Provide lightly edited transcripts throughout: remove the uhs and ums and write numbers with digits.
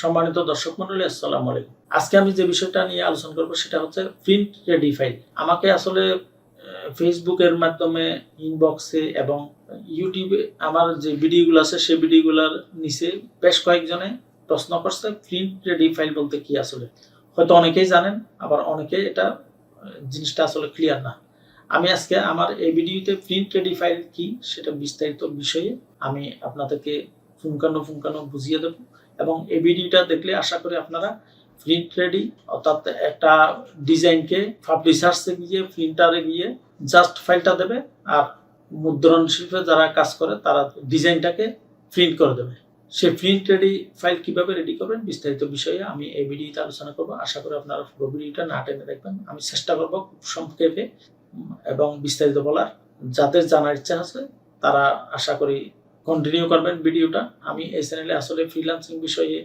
সম্মানিত দর্শক মণ্ডলী, আসসালামু আলাইকুম। আজকে আমি যে বিষয়টা নিয়ে আলোচনা করব সেটা হচ্ছে প্রিন্ট রেডি ফাইল। আমাকে আসলে ফেসবুকের মাধ্যমে ইনবক্সে এবং ইউটিউবে আমার যে ভিডিওগুলো আছে সেই ভিডিওগুলোর নিচে বেশ কয়েকজনে প্রশ্ন করছে প্রিন্ট রেডি ফাইল বলতে কি। আসলে হয়তো অনেকেই জানেন, আবার অনেকে এটা জিনিসটা আসলে ক্লিয়ার না। আমি আজকে আমার এই ভিডিওতে প্রিন্ট রেডি ফাইল কি সেটা বিস্তারিত বিষয়ে আমি আপনাদেরকে পুঙ্খানুপুঙ্খানু বুঝিয়ে দেব। এবং এই ভিডিওটা দেখলে আশা করি আপনারা প্রিন্ট রেডি অর্থাৎ একটা ডিজাইনকে পাবলিশার্সে গিয়ে প্রিন্টারে গিয়ে জাস্ট ফাইলটা দেবে, আর মুদ্রণ শিল্পে যারা কাজ করে তারা ডিজাইনটাকে প্রিন্ট করে দেবে। সেই প্রিন্ট রেডি ফাইল কিভাবে রেডি করবেন বিস্তারিত বিষয়ে আমি এই ভিডিওতে আলোচনা করব। আশা করি আপনারা পুরো ভিডিওটা না টেনে দেখবেন। আমি চেষ্টা করব খুব সংক্ষেপে এবং বিস্তারিত বলার। যাদের জানার ইচ্ছা আছে তারা আশা করি কন্টিনিউ করবেন ভিডিওটা। আমি এই চ্যানেলে আসলে ফ্রিল্যান্সিং বিষয়ে,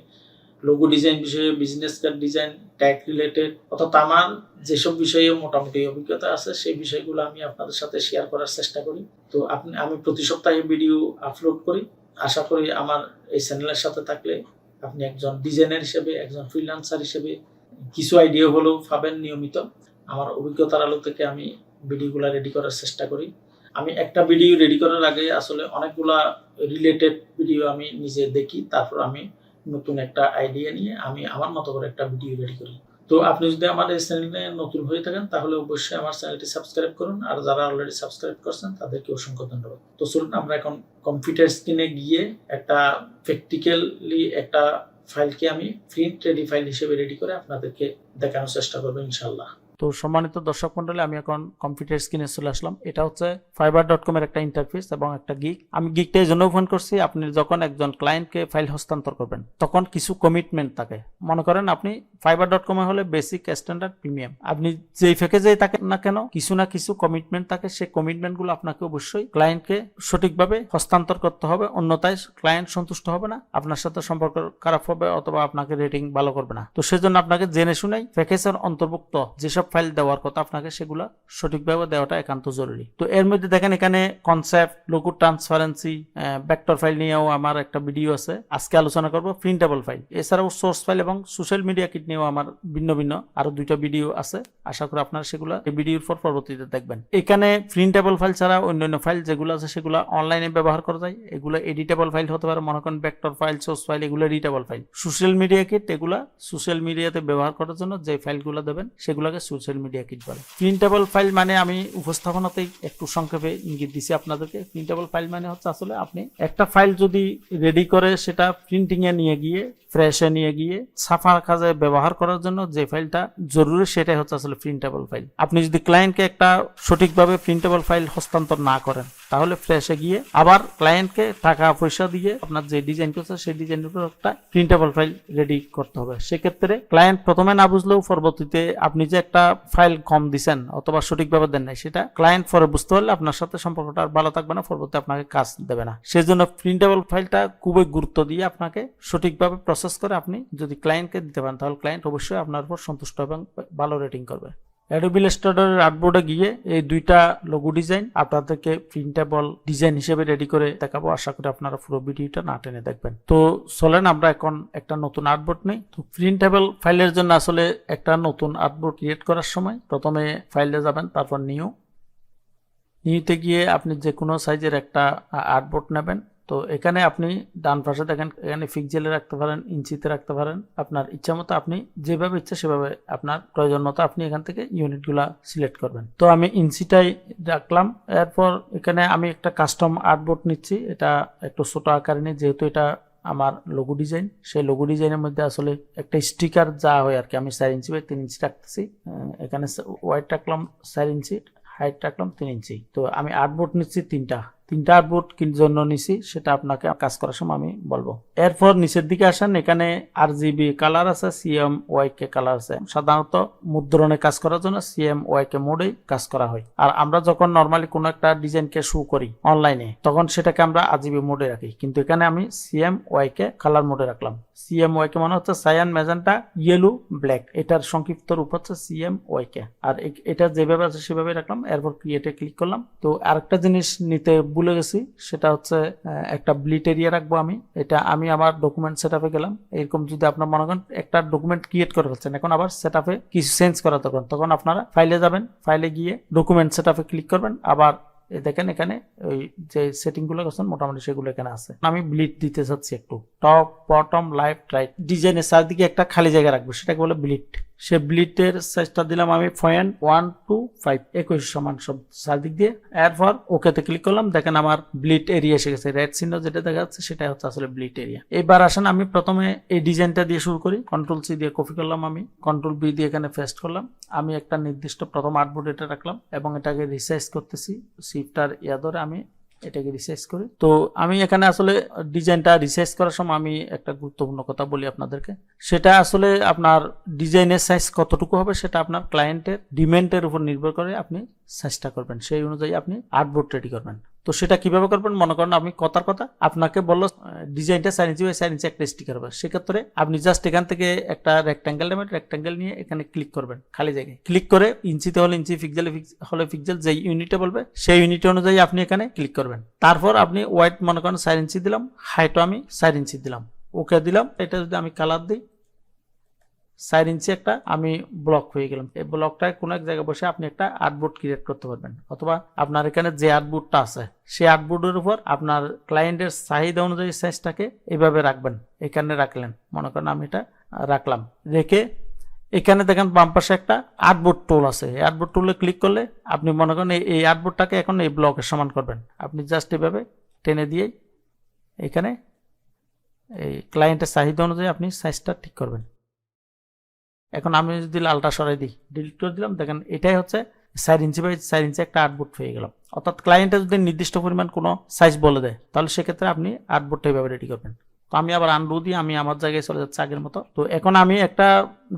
লোগো ডিজাইন বিষয়ে, business card design, tag related অর্থাৎ আমার যেসব বিষয়ে মোটামুটি অভিজ্ঞতা আছে সেই বিষয়গুলো আমি আপনাদের সাথে শেয়ার করার চেষ্টা করি। তো আমি প্রতি সপ্তাহে ভিডিও আপলোড করি। আশা করি আমার এই চ্যানেলের সাথে থাকলে আপনি একজন ডিজাইনার হিসেবে, একজন ফ্রিল্যান্সার হিসেবে কিছু আইডিয়া হলেও পাবেন নিয়মিত। আমার অভিজ্ঞতার আলো থেকে আমি ভিডিওগুলো রেডি করার চেষ্টা করি। আমি একটা ভিডিও রেডি করার আগে আসলে অনেকগুলা রিলেটেড ভিডিও আমি নিজে দেখি, তারপর আমি নতুন একটা আইডিয়া নিয়ে আমি আমার মতো করে একটা ভিডিও রেডি করি। তো আপনি যদি আমার এই চ্যানেলে নতুন হয়ে থাকেন তাহলে অবশ্যই আমার চ্যানেলটি সাবস্ক্রাইব করুন, আর যারা অলরেডি সাবস্ক্রাইব করছেন তাদেরকে অসংখ্য ধন্যবাদ। তো চলুন আমরা এখন কম্পিউটার স্ক্রিনে গিয়ে একটা প্র্যাকটিক্যালি একটা ফাইলকে আমি প্রিন্ট রেডি ফাইল হিসেবে রেডি করে আপনাদেরকে দেখানোর চেষ্টা করবো ইনশাল্লাহ। তো সম্মানিত দর্শক মন্ডলী, আমি এখন কম্পিউটার স্ক্রিনে চলে আসলাম। এটা হচ্ছে fiverr.com এর একটা ইন্টারফেস এবং একটা গিগ। আমি গিগটা এই জন্য ওপেন করছি, আপনি যখন একজন ক্লায়েন্টকে ফাইল হস্তান্তর করবেন তখন কিছু কমিটমেন্ট থাকে। মনে করেন আপনি fiverr.com এ হলে বেসিক, স্ট্যান্ডার্ড, প্রিমিয়াম, আপনি যেই প্যাকেজেই থাকেন না কেন কিছু না কিছু কমিটমেন্ট থাকে। সেই কমিটমেন্টগুলো আপনাকে অবশ্যই ক্লায়েন্টকে সঠিকভাবে হস্তান্তর করতে হবে, অন্যথায় ক্লায়েন্ট সন্তুষ্ট হবে না, আপনার সাথে সম্পর্ক খারাপ হবে অথবা আপনাকে রেটিং ভালো করবে না। তো সেজন্য আপনাকে জেনে শুনেই প্যাকেজের অন্তর্ভুক্ত যেসব ফাইল দেওয়ার কথা আপনাকে সেগুলো সঠিকভাবে দেওয়াটা একান্ত জরুরি। তো এর মধ্যে দেখেন এখানে concept, logo transparency, vector file নিয়েও আমার একটা ভিডিও আছে। আজকে আলোচনা করব প্রিন্টেবল ফাইল। এছাড়াও সোর্স ফাইল এবং সোশ্যাল মিডিয়া কিট নিয়েও আমার ভিন্ন ভিন্ন আরো দুইটা ভিডিও আছে। আশা করি আপনারা সেগুলো এই ভিডিওর পর পরবর্তীতে দেখবেন। এখানে প্রিন্টেবল ফাইল ছাড়া অন্যান্য ফাইল যেগুলো আছে সেগুলো অনলাইনে ব্যবহার করা যায়। এগুলো এডিটেবল ফাইল হতে পারে, মনে করেন ভেক্টর ফাইল, সোর্স ফাইল, এগুলো editable file. Social media kit, এগুলা সোশ্যাল মিডিয়াতে ব্যবহার করার জন্য যে ফাইলগুলো দেবেন সেগুলোকে সোশ্যাল মিডিয়া কিট বলে। প্রিন্টেবল ফাইল মানে আমি উপস্থাপনাতেই একটু সংক্ষেপে ইঙ্গিত দিছি আপনাদেরকে। প্রিন্টেবল ফাইল মানে হচ্ছে আসলে আপনি একটা ফাইল যদি রেডি করে সেটা প্রিন্টিং এ নিয়ে গিয়ে, ফ্রেশে নিয়ে গিয়ে ছাপার কাজে ব্যবহার করার জন্য যে ফাইলটা জরুরি সেটাই হচ্ছে আসলে প্রিন্টেবল ফাইল। আপনি যদি ক্লায়েন্টকে একটা সঠিকভাবে প্রিন্টেবল ফাইল হস্তান্তর না করেন তাহলে ফ্রেশে গিয়ে আবার ক্লায়েন্টকে টাকা পয়সা দিয়ে আপনার যে ডিজাইন করছে সেই ডিজাইনের উপর একটা প্রিন্টেবল ফাইল রেডি করতে হবে। সেক্ষেত্রে ক্লায়েন্ট প্রথমে না বুঝলেও পরবর্তীতে আপনি যে একটা ফাইল কম দিচ্ছেন অথবা সঠিকভাবে দেন নাই সেটা ক্লায়েন্ট পরে বুঝতে পারলে আপনার সাথে সম্পর্কটা আর ভালো থাকবে না, পরবর্তীতে আপনাকে কাজ দেবে না। সেই জন্য প্রিন্টেবল ফাইলটা খুবই গুরুত্ব দিয়ে আপনাকে সঠিকভাবে প্রসেস করে আপনি যদি ক্লায়েন্টকে দিতে পারেন তাহলে ক্লায়েন্ট অবশ্যই আপনার উপর সন্তুষ্ট এবং ভালো রেটিং করবে। অ্যাডোবি ইলাস্ট্রেটরের আর্টবোর্ডে গিয়ে এই দুইটা লোগো ডিজাইন আপনাদেরকে প্রিন্টেবল ডিজাইন হিসেবে রেডি করে দেখাবো। আশা করি আপনারা পুরো ভিডিওটা না টেনে দেখবেন। তো চলেন আমরা এখন একটা নতুন আর্টবোর্ড নেই। তো প্রিন্টেবল ফাইলের জন্য আসলে একটা নতুন আর্টবোর্ড ক্রিয়েট করার সময় প্রথমে ফাইলে যাবেন, তারপর নিউতে গিয়ে আপনি যে কোনো সাইজের একটা আর্টবোর্ড নেবেন। তো এখানে আপনি ডান পাশে দেখেন এখানে পিক্সেলে রাখতে পারেন, ইঞ্চিতে রাখতে পারেন, আপনার ইচ্ছা মতো আপনি যেভাবে ইচ্ছা সেভাবে আপনার প্রয়োজন মতো আপনি এখান থেকে ইউনিটগুলা সিলেক্ট করবেন। তো আমি ইঞ্চিটাই রাখলাম। এরপর এখানে আমি একটা কাস্টম আর্টবোর্ড নিচ্ছি। এটা একটু ছোট আকারে নিই যেহেতু এটা আমার লোগো ডিজাইন। সেই লোগো ডিজাইনের মধ্যে আসলে একটা স্টিকার যা হয় আর কি, আমি 4 ইঞ্চি বাই 3 ইঞ্চি রাখতেছি। এখানে ওয়াইড রাখলাম 4 ইঞ্চি, হাইট রাখলাম 3 ইঞ্চি। তো আমি আর্টবোর্ড নিচ্ছি তিনটা আর্টবোর্ড কি জন্য নিছি সেটা আপনাকে কাজ করার সময় আমি বলবো। এরপর নিচের দিকে আসেন, এখানে RGB কালার আছে, CMYK কালার আছে। সাধারণত মুদ্রণে কাজ করার জন্য CMYK মোডেই কাজ করা হয়। আর আমরা যখন নর্মালি কোনো একটা ডিজাইনকে শো করি অনলাইনে তখন সেটাকে আমরা RGB মোডে রাখি, কিন্তু এখানে আমি CMYK কালার মোডে রাখলাম। CMYK মানে হচ্ছে সায়ান, ম্যাজেন্টা, ইয়েলো, ব্ল্যাক, এটার সংক্ষিপ্ত রূপ হচ্ছে CMYK। আর এটা যেভাবে আছে সেভাবে রাখলাম। এরপর ক্রিয়েটে ক্লিক করলাম। তো আরেকটা জিনিস নিতে ভুলে গেছি, সেটা হচ্ছে একটা ব্লিট এরিয়া রাখবো আমি। এটা আমি আমার ডকুমেন্ট সেটআপে গেলাম। এরকম যদি আপনার মনে করেন একটা ডকুমেন্ট ক্রিয়েট করে ফেলছেন, এখন আবার সেটআপে কিছু চেঞ্জ করা দরকার, তখন আপনারা ফাইলে যাবেন, ফাইলে গিয়ে ডকুমেন্ট সেটআপে ক্লিক করবেন। আবার দেখেন এখানে ওই যে সেটিং গুলো করছেন মোটামুটি সেগুলো এখানে আছে। আমি ব্লিট দিতে চাচ্ছি একটু, টপ বটম লেফট রাইট ডিজাইনের চারদিকে একটা খালি জায়গা রাখবো, সেটাকে বলে ব্লিট। সে ব্লিটের সাইজটা দিলাম আমি 0.125, 21 সমান সব চারদিক দিয়ে। এরপর ওকেতে ক্লিক করলাম, দেখেন আমার ব্লিট এরিয়া এসে গেছে। রেড চিহ্ন যেটা দেখা যাচ্ছে সেটা হচ্ছে আসলে ব্লিট এরিয়া। এবার আসেন আমি প্রথমে এই ডিজাইনটা দিয়ে শুরু করি। কন্ট্রোল সি দিয়ে কপি করলাম, আমি কন্ট্রোল বি দিয়ে এখানে পেস্ট করলাম। আমি একটা নির্দিষ্ট প্রথম আর্টবোর্ড এটা রাখলাম এবং এটাকে রিসাইজ করতেছি। শিফটার ইয়া ধরে আমি এটাকে রিসাইজ করি। তো আমি এখানে আসলে ডিজাইনটা রিসাইজ করার সময় আমি একটা গুরুত্বপূর্ণ কথা বলি আপনাদেরকে, সেটা আসলে আপনার ডিজাইনের সাইজ কতটুকু হবে সেটা আপনার ক্লায়েন্টের ডিমান্ডের উপর নির্ভর করে আপনি সাইজটা করবেন, সেই অনুযায়ী আপনি আর্টবোর্ড রেডি করবেন। তো সেটা কিভাবে করবেন, মনে করেন আমি কথার কথা আপনাকে বললো ডিজাইনটা 4 ইঞ্চি বাই 4 ইঞ্চি একটা স্টিকার হবে, সেক্ষেত্রে আপনি জাস্ট এখান থেকে একটা রেক্ট্যাঙ্গেল নেবেন, রেক্ট্যাঙ্গেল নিয়ে এখানে ক্লিক করবেন, খালি জায়গায় ক্লিক করে ইঞ্চিতে হলে ইঞ্চি, পিক্সেলে হলে পিক্সেল, যে ইউনিটে বলবে সেই ইউনিট অনুযায়ী আপনি এখানে ক্লিক করবেন। তারপর আপনি ওয়াইড মনে করেন 4 ইঞ্চি দিলাম, হাইটও আমি 4 ইঞ্চি দিলাম, ওকে দিলাম। এটা যদি আমি কালার দিই 4 ইঞ্চি একটা আমি ব্লক হয়ে গেলাম। এই ব্লকটায় কোনো এক জায়গায় বসে আপনি একটা আর্টবোর্ড ক্রিয়েট করতে পারবেন, অথবা আপনার এখানে যে আর্টবোর্ডটা আছে সেই আর্টবোর্ডের উপর আপনার ক্লায়েন্টের চাহিদা অনুযায়ী সাইজটাকে এইভাবে রাখবেন। এখানে রাখলেন, মনে করেন আমি এটা রাখলাম, রেখে এখানে দেখেন বাম পাশে একটা আর্টবোর্ড টুল আছে। এই আর্টবোর্ড টুলে ক্লিক করলে আপনি মনে করেন এই আর্টবোর্ডটাকে এখন এই ব্লকের সমান করবেন। আপনি জাস্ট এভাবে টেনে দিয়ে এখানে এই ক্লায়েন্টের চাহিদা অনুযায়ী আপনি সাইজটা ঠিক করবেন। এখন আমি যদি লালটা সরাই দিই, ডিলিট করে দিলাম, দেখেন এটাই হচ্ছে 4 ইঞ্চি বাই 4 ইঞ্চি একটা আর্টবোর্ড হয়ে গেল। অর্থাৎ ক্লায়েন্টে যদি নির্দিষ্ট পরিমাণ কোনো সাইজ বলে দেয়, তাহলে সেক্ষেত্রে আপনি আর্টবোর্ডটা এইভাবে রেডি করবেন। তো আমি আবার আনডু দিয়ে আমি আমার জায়গায় চলে যাচ্ছি আগের মতো। তো এখন আমি একটা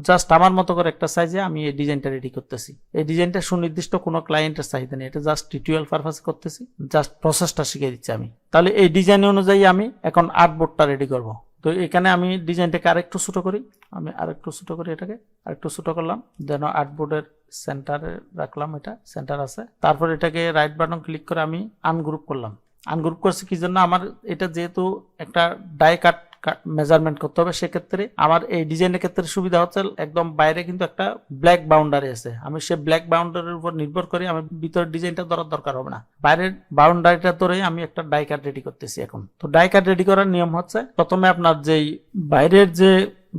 জাস্ট আমার মতো করে একটা সাইজে আমি এই ডিজাইনটা রেডি করতেছি। এই ডিজাইনটা সুনির্দিষ্ট কোনো ক্লায়েন্টের চাহিদা নেই, এটা জাস্ট টিউটোরিয়াল পারপাসে করতেছি, জাস্ট প্রসেসটা শিখিয়ে দিচ্ছি আমি। তাহলে এই ডিজাইন অনুযায়ী আমি এখন আর্টবোর্ডটা রেডি করব। তো এখানে আমি ডিজাইনটাকে আরেকটু ছোট করি, আমি আরেকটু ছোট করি, এটাকে আরেকটু ছোট করলাম, যেন আর্টবোর্ডের সেন্টারে রাখলাম, এটা সেন্টার আছে। তারপর এটাকে রাইট বাটন ক্লিক করে আমি আনগ্রুপ করলাম। আনগ্রুপ করছি কি জন্য, আমার এটা যেহেতু একটা ডাই কাট মেজারমেন্ট করতে হবে, সেক্ষেত্রে আমার এই ডিজাইনের ক্ষেত্রে সুবিধা হচ্ছে একদম বাইরে কিন্তু একটা ব্ল্যাক বাউন্ডারি আছে, আমি সেই ব্ল্যাক বাউন্ডারির উপর নির্ভর করে আমি ভিতরের ডিজাইনটা ধরার দরকার হবে না, বাইরের বাউন্ডারিটা ধরে আমি একটা ডাই কাট রেডি করতেছি এখন। তো ডাই কাট রেডি করার নিয়ম হচ্ছে, প্রথমে আপনার যেই বাইরের যে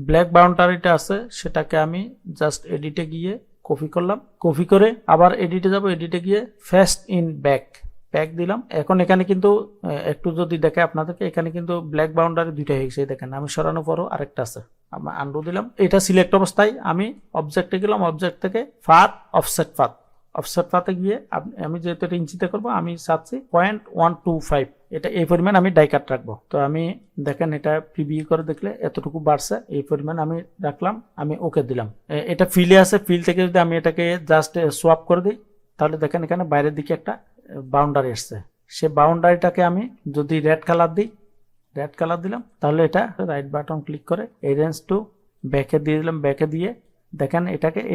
ব্ল্যাক বাউন্ডারিটা আছে সেটাকে আমি জাস্ট এডিটে গিয়ে কপি করলাম, কপি করে আবার এডিটে যাব, এডিটে গিয়ে ফার্স্ট ইন ব্যাক দিলাম। এখন এখানে কিন্তু একটু যদি দেখে আপনাদেরকে, এখানে কিন্তু ব্ল্যাক বাউন্ডারি দুইটা হয়ে গেছে, দেখেন আমি সরানোর পরও আরেকটা আছে, আমরা আনডু দিলাম। এটা সিলেক্ট অবস্থায় আমি অবজেক্টে গেলাম, অবজেক্ট থেকে পাথ অফসেট পাথে গিয়ে আমি যেহেতু এটা ইঞ্চিতে করবো, আমি চাচ্ছি 0.125, এটা এই পরিমাণ আমি ডাই কাট রাখবো। তো আমি দেখেন এটা প্রিভিউ করে দেখলে এতটুকু বাড়ছে, এই পরিমাণ আমি রাখলাম, আমি ওকে দিলাম। এটা ফিলে আছে, ফিল থেকে যদি আমি এটাকে জাস্ট সোয়াপ করে দিই, তাহলে দেখেন এখানে বাইরের দিকে একটা বাউন্ডারি আসছে। সে বাউন্ডারিটাকে আমি যদি রেড কালার দিই, রেড কালার দিলাম, তাহলে এটা রাইট বাটন ক্লিক করে এরেঞ্জ টু ব্যাকে দিয়ে দিলাম, ব্যাকে দিয়ে দেখেন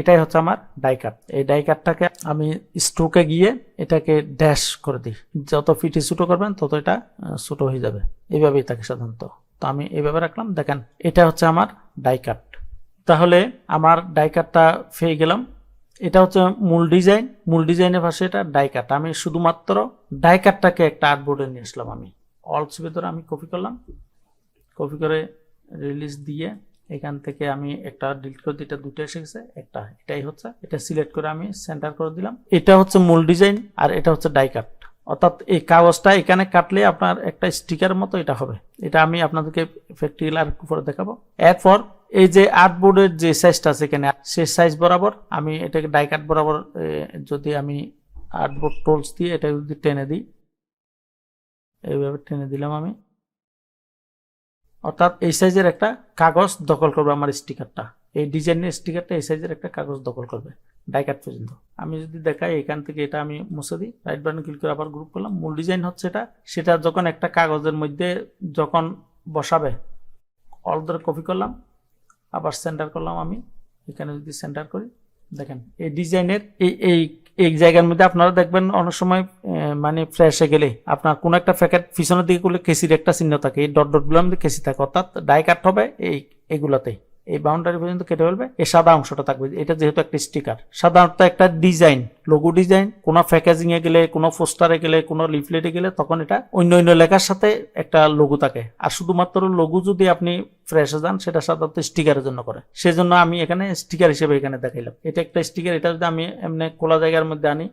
এটাই হচ্ছে আমার ডাই কাট। এই ডাই কাটটাকে আমি স্ট্রোকে গিয়ে এটাকে ড্যাশ করে দিই, যত ফিটি ছোটো করবেন তত এটা ছোটো হয়ে যাবে, এইভাবেই থাকে সাধারণত। তো আমি এইভাবে রাখলাম, দেখেন এটা হচ্ছে আমার ডাই কাট। তাহলে আমার ডাই কাটটা পেয়ে গেলাম। এটা হচ্ছে মূল ডিজাইনের পাশে এটা ডাই কাট। আমি শুধুমাত্র ডাই কাটটাকে একটা আর্টবোর্ডে নিয়ে আসলাম, আমি অলস ভিতরে আমি কপি করলাম, কপি করে রিলিজ দিয়ে এখান থেকে আমি একটা ডিলিট করে দিই, এটা দুটো এসে গেছে, একটা এটাই হচ্ছে, এটা সিলেক্ট করে আমি সেন্টার করে দিলাম। এটা হচ্ছে মূল ডিজাইন আর এটা হচ্ছে ডাই কাট, অর্থাৎ এই কাগজটা এখানে কাটলে আপনার একটা স্টিকারের মতো এটা হবে। এটা আমি আপনাদেরকে প্র্যাকটিক্যাল আর একটু পরে দেখাবো। এরপর এই যে আর্টবোর্ডের যে সাইজটা আছে এখানে, সেই সাইজ বরাবর আমি এটাকে ডাই কাট বরাবর যদি আমি আর্টবোর্ড টুলস দিয়ে এটা যদি টেনে দিই, এইভাবে টেনে দিলাম আমি, অর্থাৎ এই সাইজের একটা কাগজ দখল করবে আমার স্টিকারটা, এই ডিজাইনের স্টিকারটা এই সাইজের একটা কাগজ দখল করবে ডাই কাট পর্যন্ত। আমি যদি দেখাই এখান থেকে এটা আমি মুছে দিই, রাইট বাটন ক্লিক করে আবার গ্রুপ করলাম। মূল ডিজাইন হচ্ছে এটা, সেটা যখন একটা কাগজের মধ্যে যখন বসাবে, অল ধরে কপি করলাম, আবার সেন্টার করলাম, আমি এখানে যদি সেন্টার করি, দেখেন এই ডিজাইনের এই জায়গার মধ্যে আপনারা দেখবেন অনেক সময় মানে ফ্রেশে গেলে আপনার কোন একটা প্যাকেট পিছনের দিকে করলে কেসির একটা চিহ্ন থাকে, এই ডট ডটগুলোর মধ্যে কেসি থাকে, অর্থাৎ ডাই কাট হবে এইগুলাতে, এই বাউন্ডারি পর্যন্ত কেটে ফেলবে, এই সাদা অংশটা থাকবে। এটা যেহেতু একটা স্টিকার, সাধারণত একটা ডিজাইন, লোগো ডিজাইন, কোনো প্যাকেজিং এ গেলে, কোনো পোস্টারে গেলে, কোনো লিফলেটে গেলে তখন এটা অন্য লেখার সাথে একটা লোগো থাকে। আর শুধুমাত্র লোগো যদি আপনি ফ্রেশে যান, সেটা সাধারণত স্টিকারের জন্য করে, সেজন্য আমি এখানে স্টিকার হিসেবে এখানে দেখাইলাম। এটা একটা স্টিকার, এটা যদি আমি এমনি খোলা জায়গার মধ্যে আনি,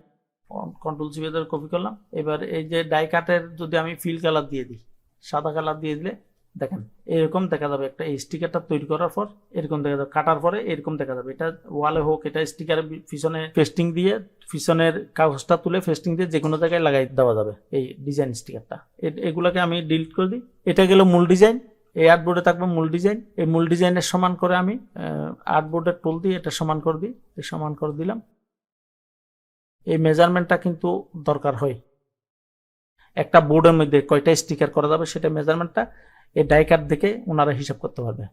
কন্ট্রোল চিপে ধরে কপি করলাম। এবার এই যে ডাই কাটের যদি আমি ফিল কালার দিয়ে দিই, সাদা কালার দিয়ে দিলে দেখেন এরকম দেখা যাবে। একটা এই স্টিকারটা তৈরি করার পর এরকম দেখা যাবে, কাটার পরে এরকম দেখা যাবে। এটা ওয়ালে হোক, এটা স্টিকারের পিছনে পেস্টিং দিয়ে, পিছনের কাগজটা তুলে পেস্টিং দিয়ে যে কোনো জায়গায় লাগাই দেওয়া যাবে এই ডিজাইন স্টিকারটা। এগুলোকে আমি ডিলিট করে দিই। এটা গেল মূল ডিজাইন। এই আর্টবোর্ডে থাকবে মূল ডিজাইন। এই মূল ডিজাইনের সমান করে আমি আর্টবোর্ডের টুল দিয়ে এটা সমান করে দিই, সমান করে দিলাম। এই মেজারমেন্টটা কিন্তু দরকার হয়, একটা বোর্ডের মধ্যে কয়টা স্টিকার করা যাবে সেটা মেজারমেন্টটা এই ডাই কাট দেখে ওনারা হিসাব করতে পারবে।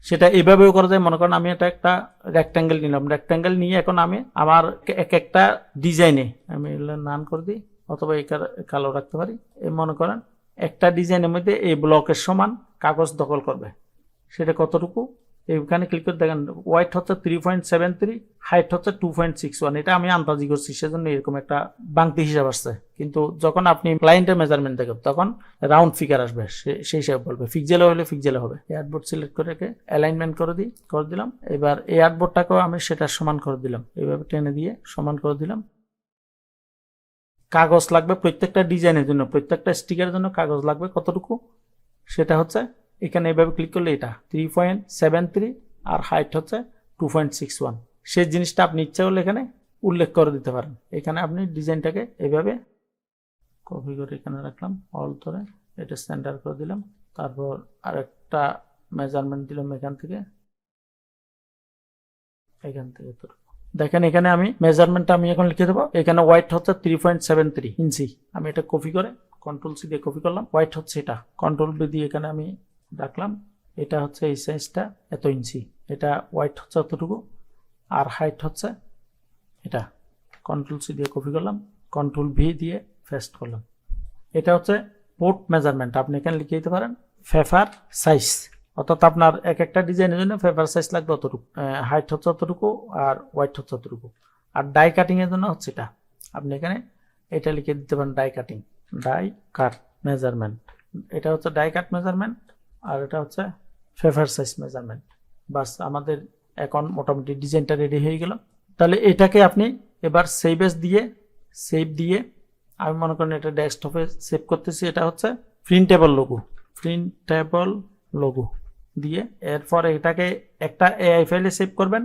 সেটা এভাবেও করা যায়। মনে করেন আমি এটা একটা রেক্ট্যাঙ্গেল নিলাম, রেক্ট্যাঙ্গেল নিয়ে এখন আমি আমার এক একটা ডিজাইনে আমি নান করে দিই, অথবা এই কালো রাখতে পারি। এই মনে করেন একটা ডিজাইনের মধ্যে এই ব্লকের সমান কাগজ দখল করবে, সেটা কতটুকু এইখানে ক্লিক করে দেখেন। ওয়াইট হচ্ছে 3.73, হাইট হচ্ছে 2.61। এটা আমি আন্দাজি করছি, সেজন্য এরকম একটা বাংতি হিসাব আসছে। কিন্তু যখন আপনি ক্লায়েন্টের মেজারমেন্ট দেখেন তখন রাউন্ড ফিগার আসবে, সেই হিসাবে বলবে। ফিক্সেলে হলে ফিক্সেলে হবে। এই আর্টবোর্ড সিলেক্ট করে অ্যালাইনমেন্ট করে দিলাম। এবার এই আর্টবোর্ডটাকেও আমি সেটা সমান করে দিলাম, এইভাবে টেনে দিয়ে সমান করে দিলাম। কাগজ লাগবে প্রত্যেকটা ডিজাইনের জন্য, প্রত্যেকটা স্টিকারের জন্য কাগজ লাগবে কতটুকু, সেটা হচ্ছে এখানে এইভাবে ক্লিক করলে এটা 3.73 আর হাইট হচ্ছে 2.61। সেই জিনিসটা আপনি ইচ্ছা করলে এখানে উল্লেখ করে দিতে পারেন। এখানে আপনি ডিজাইনটাকে এইভাবে কপি করে এখানে রাখলাম, অল ধরে এটা সেন্টার করে দিলাম। তারপর আরেকটা মেজারমেন্ট দিলাম এখান থেকে দেখেন। এখানে আমি মেজারমেন্টটা আমি এখন লিখে দেবো। এখানে ওয়াইট হচ্ছে 3.73 ইঞ্চি। আমি এটা কপি করে কন্ট্রোল সি দিয়ে কপি করলাম। ওয়াইট হচ্ছে এটা, কন্ট্রোল বি দিয়ে এখানে আমি রাখলাম। এটা হচ্ছে এই সাইজটা এত ইঞ্চি, এটা ওয়াইট হচ্ছে অতটুকু, আর হাইট হচ্ছে এটা। কন্ট্রোল সি দিয়ে কপি করলাম, কন্ট্রোল ভি দিয়ে পেস্ট করলাম। এটা হচ্ছে পোর্ট মেজারমেন্ট। আপনি এখানে লিখে দিতে পারেন পেপার সাইজ, অর্থাৎ আপনার এক একটা ডিজাইনের জন্য পেপার সাইজ লাগবে অতটুকু, হাইট হচ্ছে অতটুকু, আর ওয়াইট হচ্ছে অতটুকু। আর ডাই কাটিং এর জন্য হচ্ছে এটা, আপনি এখানে এটা লিখে দিতে পারেন die cutting, die cut measurement. এটা হচ্ছে ডাই কাট মেজারমেন্ট, আর এটা হচ্ছে পেপার সাইজ মেজারমেন্ট। বাস, আমাদের এখন মোটামুটি ডিজাইনটা রেডি হয়ে গেল। তাহলে এটাকে আপনি এবার সেভ দিয়ে আমি মনে করেন এটা ডেস্কটপে সেভ করতেছি। এটা হচ্ছে প্রিন্টেবল লোগো দিয়ে, এরপর এটাকে একটা এআই ফাইলে সেভ করবেন।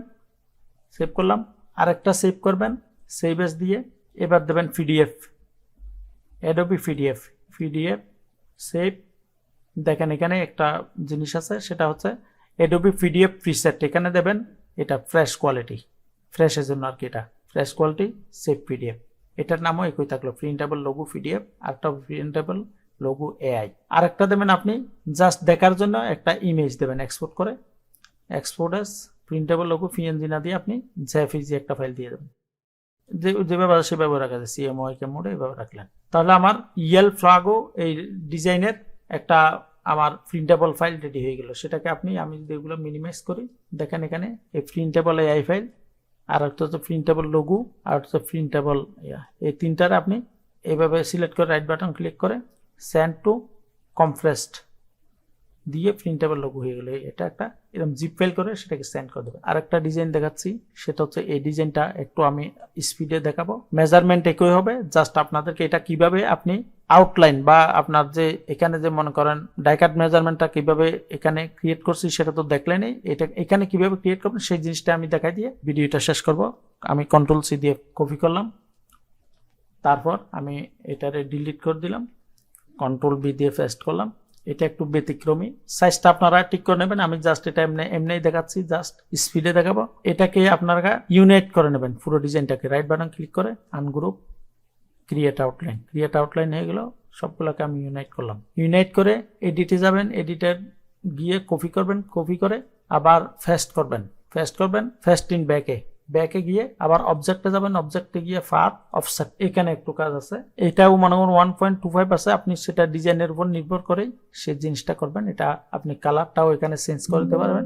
সেভ করলাম, আরেকটা সেভ করবেন সেভ এস দিয়ে। এবার দেবেন পিডিএফ, অ্যাডোবি পিডিএফ সেভ। দেখেন এখানে একটা জিনিস আছে, সেটা হচ্ছে অ্যাডোবি পিডিএফ প্রিসেট। এখানে দেবেন এটা ফ্রেশ কোয়ালিটি, ফ্রেশের জন্য আর কি, এটা ফ্রেশ কোয়ালিটি সেভ পিডিএফ। এটার নামও একই থাকলো, প্রিন্টেবল লোগো পিডিএফ, আরেকটা প্রিন্টেবল লোগো এআই। আরেকটা দেবেন আপনি জাস্ট দেখার জন্য একটা ইমেজ দেবেন এক্সপোর্ট করে, export S printable logo PNG না দিয়ে আপনি জেপিজি একটা ফাইল দিয়ে দেবেন। যেভাবে সেভাবে রাখা যায়, সিএমওয়াইকে মোডে এভাবে রাখলেন। তাহলে আমার ইএল ফ্লাগও এই ডিজাইনের একটা আমার প্রিন্টেবল ফাইল রেডি হয়ে গেল। সেটাকে আমি যদি এগুলো মিনিমাইজ করি, দেখেন এখানে এই প্রিন্টেবল এআই ফাইল, আর একটা হচ্ছে প্রিন্টেবল লোগো, আর হচ্ছে প্রিন্টেবল এই তিনটারে আপনি এইভাবে সিলেক্ট করে রাইট বাটন ক্লিক করে সেন্ড টু কমপ্রেসড দিয়ে প্রিন্টেবল লোগো হয়ে গেলে এটা একটা এরকম জিপ ফাইল করে সেটাকে সেন্ড করে দেবেন। আর একটা ডিজাইন দেখাচ্ছি, সেটা হচ্ছে এই ডিজাইনটা একটু আমি স্পিডে দেখাবো। মেজারমেন্ট একই হবে, জাস্ট আপনাদেরকে এটা কিভাবে আপনি আউটলাইন বা আপনার যে এখানে যে মনে করেন ডাইকাট মেজারমেন্টটা কিভাবে এখানে ক্রিয়েট করছি সেটা তো দেখলেনই। এটা এখানে কিভাবে ক্রিয়েট করবেন সেই জিনিসটা আমি দেখাই দিয়ে ভিডিওটা শেষ করব। আমি কন্ট্রোল সি দিয়ে কপি করলাম, তারপর আমি এটারে ডিলিট করে দিলাম, কন্ট্রোল বি দিয়ে পেস্ট করলাম। এটা একটু ব্যতিক্রমী, সাইজটা আপনারা ঠিক করে নেবেন। আমি জাস্ট এটা এমনি দেখাচ্ছি, জাস্ট স্পিডে দেখাবো। এটাকে আপনারা ইউনাইট করে নেবেন পুরো ডিজাইনটাকে। রাইট বাটন ক্লিক করে আনগ্রুপ, ক্রিয়েট আউটলাইন হয়ে গেল। সবগুলোকে আমি ইউনাইট করলাম। ইউনাইট করে এডিটে যাবেন, এডিটর গিয়ে কপি করবেন, কপি করে আবার পেস্ট করবেন, পেস্ট ইন ব্যাকে ব্যাকে গিয়ে আবার অবজেক্টে যাবেন, অবজেক্টে গিয়ে পাথ অফসেট, এখানে একটু কাজ আছে। এটাও মনে করুন 1.25 আছে, আপনি সেটা ডিজাইনের উপর নির্ভর করেই সেই জিনিসটা করবেন। এটা আপনি কালারটাও এখানে চেঞ্জ করতে পারবেন,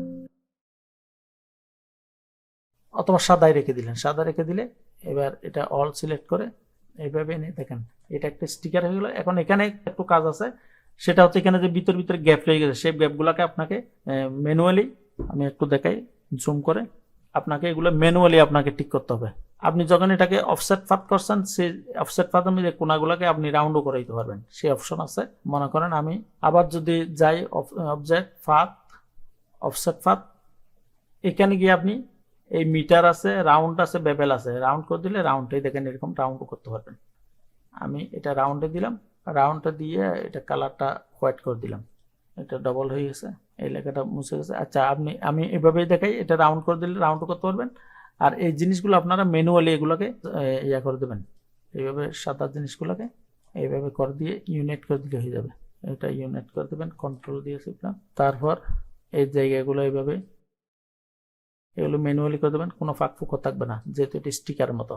অথবা সাদাই রেখে দিলেন। সাদা রেখে দিলে এবার এটা অল সিলেক্ট করে এইভাবে এনে দেখেন এটা একটা স্টিকার হয়ে গেল। এখন এখানে একটু কাজ আছে, সেটা হচ্ছে এখানে যে ভিতরে গ্যাপ রয়ে গেছে, সেই গ্যাপগুলোকে আপনাকে ম্যানুয়ালি, আমি একটু দেখাই জুম করে, আপনাকে এগুলো ম্যানুয়ালি আপনাকে ঠিক করতে হবে। আপনি যখন এটাকে অফসেট পাথ করছেন, সেই অফসেট পাথের মধ্যে কোনাগুলোকে আপনি রাউন্ডও করে দিতে পারবেন, সেই অপশন আছে। মনে করেন আমি আবার যদি যাই অবজেক্ট পাথ অফসেট পাথ, এখানে গিয়ে আপনি এই মিটার আছে, রাউন্ড আছে, বেবেল আছে, রাউন্ড করে দিলে রাউন্ডটাই দেখেন এরকম রাউন্ড করতে পারবেন। আমি এটা রাউন্ডে দিলাম, রাউন্ডটা দিয়ে এটা কালারটা হোয়াইট করে দিলাম, এটা ডবল হয়ে গেছে, এই লেখাটা মুছে গেছে। আচ্ছা, আমি এভাবেই দেখাই, এটা রাউন্ড করে দিলে রাউন্ড করতে পারবেন। আর এই জিনিসগুলো আপনারা ম্যানুয়ালি এগুলোকে ইয়া করে দেবেন, এইভাবে সাদা জিনিসগুলোকে এইভাবে করে দিয়ে ইউনিট করে দিলে হয়ে যাবে। এটা ইউনিট করে দেবেন, কন্ট্রোল দিয়ে শিখলাম। তারপর এই জায়গাগুলো এইভাবে এগুলো ম্যানুয়ালি করে দেবেন, কোনো ফাঁক ফুঁকো থাকবে না, যেহেতু এটা স্টিকার মতো।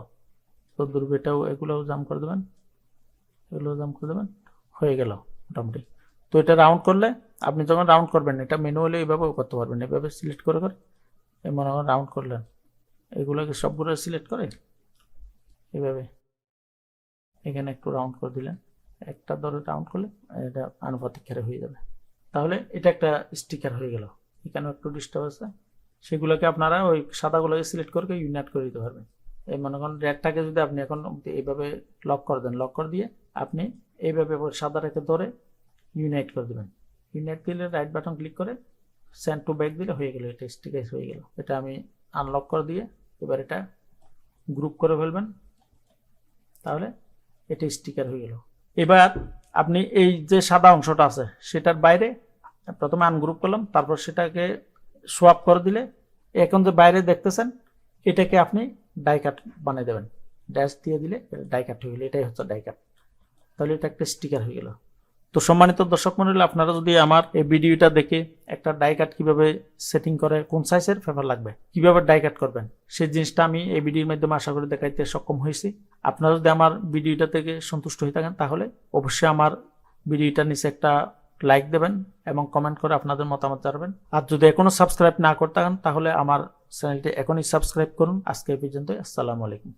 তো দুর্বেটাও এগুলোও জাম করে দেবেন, এগুলো জাম করে দেবেন, হয়ে গেল মোটামুটি। তো এটা রাউন্ড করলে আপনি যখন রাউন্ড করবেন, এটা ম্যানুয়ালি এইভাবেও করতে পারবেন, এভাবে সিলেক্ট করে মনে করেন রাউন্ড করলেন, এগুলোকে সবগুলো সিলেক্ট করে এইভাবে এখানে একটু রাউন্ড করে দিলেন, একটা ধরে রাউন্ড করলে এটা আনুপাতিক হারে হয়ে যাবে। তাহলে এটা একটা স্টিকার হয়ে গেল। এখানেও একটু ডিস্টার্ব আছে, সেগুলোকে আপনারা ওই সাদাগুলোকে সিলেক্ট করে ইউনাইট করে দিতে পারবেন। এই মনে করেন রেডটাকে যদি আপনি এখন এইভাবে লক করে দেন, লক করে দিয়ে আপনি এইভাবে সাদা রেখে ধরে ইউনাইট করে দেবেন। ইউনাইট দিলে রাইট বাটন ক্লিক করে সেন্ড টু ব্যাক দিলে হয়ে গেল, এটা স্টিকার হয়ে গেল। এটা আমি আনলক করে দিয়ে এবার এটা গ্রুপ করে ফেলবেন, তাহলে এটা স্টিকার হয়ে গেল। এবার আপনি এই যে সাদা অংশটা আছে সেটার বাইরে প্রথমে আনগ্রুপ করলাম, তারপর সেটাকে সোয়াপ করে দিলে এখন যে বাইরে দেখতেছেন এটাকে আপনি ডাই কাট বানিয়ে দেবেন, ড্যাশ দিয়ে দিলে ডাই কাট হয়ে গেল। এটাই হচ্ছে ডাই কাট, তাহলে এটা একটা স্টিকার হয়ে গেল। তো সম্মানিত দর্শক মণ্ডলী, আপনারা যদি আমার এই ভিডিওটা দেখে একটা ডাই কাট কিভাবে সেটিং করে, কোন সাইজের পেপার লাগবে, কিভাবে ডাই কাট করবেন, সেই জিনিসটা আমি এই ভিডিওর মাধ্যমে আশা করি দেখাইতে সক্ষম হয়েছি। আপনারা যদি আমার ভিডিওটা থেকে সন্তুষ্ট হয়ে থাকেন, তাহলে অবশ্যই আমার ভিডিওটার নিচে একটা লাইক দেবেন এবং কমেন্ট করে আপনাদের মতামত জানাবেন। আর যদি এখনো সাবস্ক্রাইব না করতে থাকেন, তাহলে আমার চ্যানেলটি এখনই সাবস্ক্রাইব করুন। আজকে এই পর্যন্ত, আসসালামু আলাইকুম।